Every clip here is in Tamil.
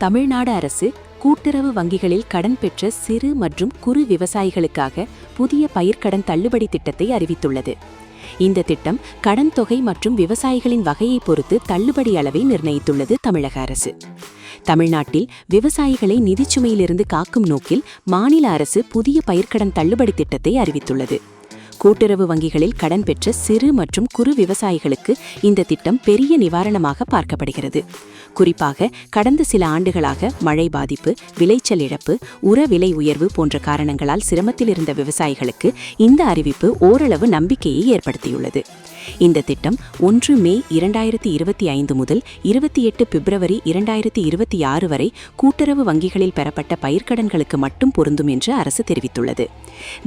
தமிழ்நாடு அரசு கூட்டுறவு வங்கிகளில் கடன் பெற்ற சிறு மற்றும் குறு விவசாயிகளுக்காக புதிய பயிர்க்கடன் தள்ளுபடி திட்டத்தை அறிவித்துள்ளது. இந்த திட்டம் கடன் தொகை மற்றும் விவசாயிகளின் வகையை பொறுத்து தள்ளுபடி அளவை நிர்ணயித்துள்ளது தமிழக அரசு. தமிழ்நாட்டில் விவசாயிகளை நிதிச்சுமையிலிருந்து காக்கும் நோக்கில் மாநில அரசு புதிய பயிர்க்கடன் தள்ளுபடி திட்டத்தை அறிவித்துள்ளது. கூட்டுறவு வங்கிகளில் கடன் பெற்ற சிறு மற்றும் குறு விவசாயிகளுக்கு இந்த திட்டம் பெரிய நிவாரணமாக பார்க்கப்படுகிறது. குறிப்பாக கடந்த சில ஆண்டுகளாக மழை பாதிப்பு, விளைச்சல் இழப்பு, உர விலை உயர்வு போன்ற காரணங்களால் சிரமத்தில் இருந்த விவசாயிகளுக்கு இந்த அறிவிப்பு ஓரளவு நம்பிக்கையை ஏற்படுத்தியுள்ளது. இந்த திட்டம் 1 மே 2025 முதல் 28 பிப்ரவரி 2026 வரை கூட்டுறவு வங்கிகளில் பெறப்பட்ட பயிர்க்கடன்களுக்கு மட்டும் பொருந்தும் என்று அரசு தெரிவித்துள்ளது.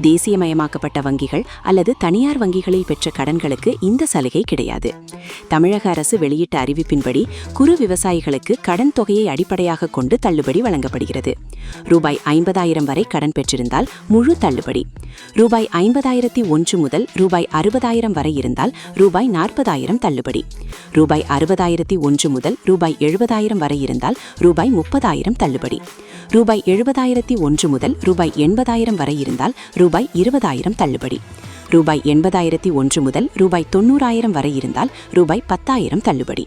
தேசியமயமாக்கப்பட்ட வங்கிகள் அல்லது தனியார் வங்கிகளில் பெற்ற கடன்களுக்கு இந்த சலுகை கிடையாது. தமிழக அரசு வெளியிட்ட அறிவிப்பின்படி குறு விவசாயிகளுக்கு கடன் தொகையை அடிப்படையாக கொண்டு தள்ளுபடி வழங்கப்படுகிறது. ரூபாய் 50,000 வரை கடன் பெற்றிருந்தால் முழு தள்ளுபடி. ரூபாய் 50,001 முதல் ரூபாய் 60,000 வரை இருந்தால் ரூபாய் 40,000 தள்ளுபடி. ரூபாய் 60,001 முதல் ரூபாய் 70,000 வரை இருந்தால் ரூபாய் 30,000 தள்ளுபடி. ரூபாய் 70,001 முதல் ரூபாய் 80,000 வரை இருந்தால் ரூபாய் 20,000 தள்ளுபடி. ரூபாய் 80,001 முதல் ரூபாய் 90,000 வரை இருந்தால் ரூபாய் 10,000 தள்ளுபடி.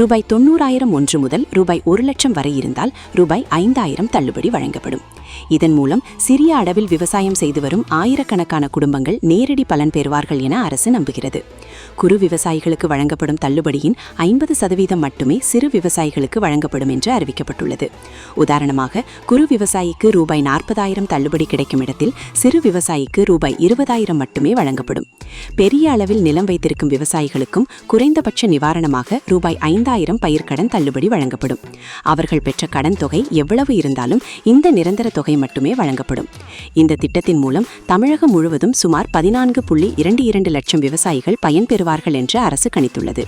ரூபாய் 90,001 முதல் ரூபாய் 1,00,000 வரை இருந்தால் ரூபாய் 5,000 தள்ளுபடி வழங்கப்படும். இதன் மூலம் சிறிய அளவில் விவசாயம் செய்து வரும் ஆயிரக்கணக்கான குடும்பங்கள் நேரடி பலன் பெறுவார்கள் என அரசு நம்புகிறது. குறு விவசாயிகளுக்கு வழங்கப்படும் தள்ளுபடியின் 50% மட்டுமே சிறு விவசாயிகளுக்கு வழங்கப்படும் என்று அறிவிக்கப்பட்டுள்ளது. உதாரணமாக, குறு விவசாயிக்கு ரூபாய் 40,000 தள்ளுபடி கிடைக்கும் இடத்தில் சிறு விவசாயிக்கு ரூபாய் 20,000 மட்டுமே வழங்கப்படும். பெரிய அளவில் நிலம் வைத்திருக்கும் விவசாயிகளுக்கும் குறைந்தபட்ச நிவாரணமாக ரூபாய் 5,000 பயிர்க்கடன் தள்ளுபடி வழங்கப்படும். அவர்கள் பெற்ற கடன் தொகை எவ்வளவு இருந்தாலும் இந்த நிரந்தர தொகை மட்டுமே வழங்கப்படும். இந்த திட்டத்தின் மூலம் தமிழகம் முழுவதும் சுமார் 14.22 லட்சம் விவசாயிகள் பயன்பெறுவார்கள் என்று அரசு கணித்துள்ளது.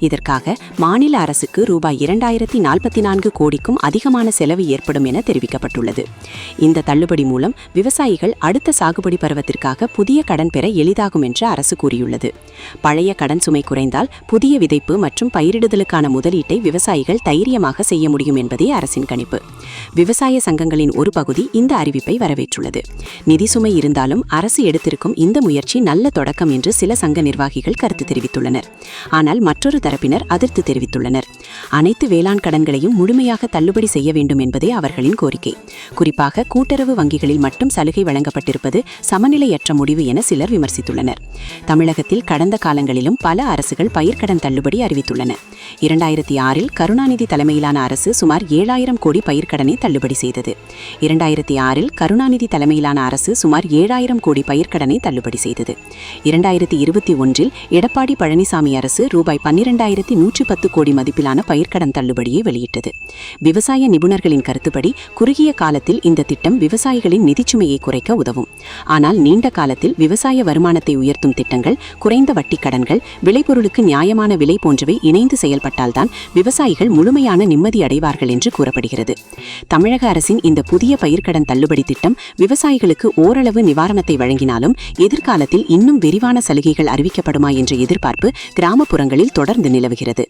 இதற்காக மாநில அரசுக்கு ரூபாய் 2,044 கோடிக்கும் அதிகமான செலவு ஏற்படும் என தெரிவிக்கப்பட்டுள்ளது. இந்த தள்ளுபடி மூலம் விவசாயிகள் அடுத்த சாகுபடி பருவத்திற்காக புதிய கடன் பெற எளிதாகும் என்று அரசு கூறியுள்ளது. பழைய கடன் சுமை குறைந்தால் புதிய விதைப்பு மற்றும் பயிரிடுதலுக்கான முதலீட்டை விவசாயிகள் தைரியமாக செய்ய முடியும் என்பதே அரசின் கணிப்பு. விவசாய சங்கங்களின் ஒரு பகுதி இந்த அறிவிப்பை வரவேற்றுள்ளது. நிதி சுமை இருந்தாலும் அரசு எடுத்திருக்கும் இந்த முயற்சி நல்ல தொடக்கம் என்று சில சங்க நிர்வாகிகள் கருத்து தெரிவித்துள்ளனர். ஆனால் மற்றொரு தரப்பினர் அதிர்த்து தெரிவித்துள்ளனர். அனைத்து வேளாண் கடன்களையும் முழுமையாக தள்ளுபடி செய்ய வேண்டும் என்பதே அவர்களின் கோரிக்கை. குறிப்பாக கூட்டுறவு வங்கிகளில் மட்டும் சலுகை வழங்கப்பட்டிருப்பது சமநிலையற்ற முடிவு என சிலர் விமர்சித்துள்ளனர். தமிழகத்தில் கடந்த காலங்களிலும் பல அரசுகள் பயிர்க்கடன் தள்ளுபடி அறிவித்துள்ளன. 2006இல் கருணாநிதி தலைமையிலான அரசு சுமார் 7,000 கோடி பயிர்க்கடனை தள்ளுபடி செய்தது. 2006இல் கருணாநிதி தலைமையிலான அரசு சுமார் 7,000 கோடி பயிர்க்கடனை தள்ளுபடி செய்தது. 2021இல் எடப்பாடி பழனிசாமி அரசு ரூபாய் 12,110 கோடி மதிப்பிலான பயிர்க்கடன் தள்ளுபடியை வெளியிட்டது. விவசாய நிபுணர்களின் கருத்துப்படி குறுகிய காலத்தில் இந்த திட்டம் விவசாயிகளின் நிதிச்சுமையை குறைக்க உதவும். ஆனால் நீண்ட காலத்தில் விவசாய வருமானத்தை உயர்த்தும் திட்டங்கள், குறைந்த வட்டி கடன்கள், விளைபொருளுக்கு நியாயமான விலை போன்றவை இணைந்து செயல்பட்டால்தான் விவசாயிகள் முழுமையான நிம்மதி அடைவார்கள் என்று கூறப்படுகிறது. தமிழக அரசின் இந்த புதிய பயிர்க்கடன் தள்ளுபடி திட்டம் விவசாயிகளுக்கு ஓரளவு நிவாரணத்தை வழங்கினாலும் எதிர்காலத்தில் இன்னும் விரிவான சலுகைகள் அறிவிக்கப்படுமா என்ற எதிர்பார்ப்பு கிராமப்புறங்களில் தொடர்ந்து நிலவுகிறது.